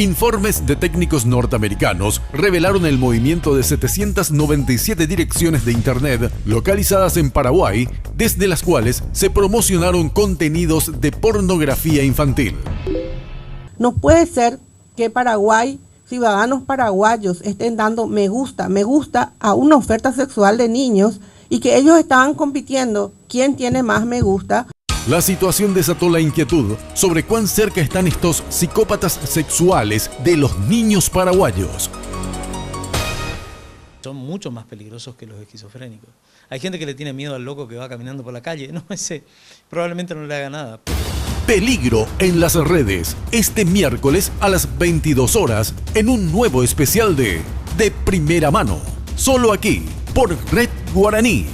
Informes de técnicos norteamericanos revelaron el movimiento de 797 direcciones de Internet localizadas en Paraguay, desde las cuales se promocionaron contenidos de pornografía infantil. No puede ser que Paraguay, ciudadanos paraguayos, estén dando me gusta a una oferta sexual de niños y que ellos estaban compitiendo quién tiene más me gusta. La situación desató la inquietud sobre cuán cerca están estos psicópatas sexuales de los niños paraguayos. Son mucho más peligrosos que los esquizofrénicos. Hay gente que le tiene miedo al loco que va caminando por la calle. No, ese probablemente no le haga nada. Peligro en las redes, este miércoles a las 22 horas en un nuevo especial de Primera Mano. Solo aquí, por Red Guaraní.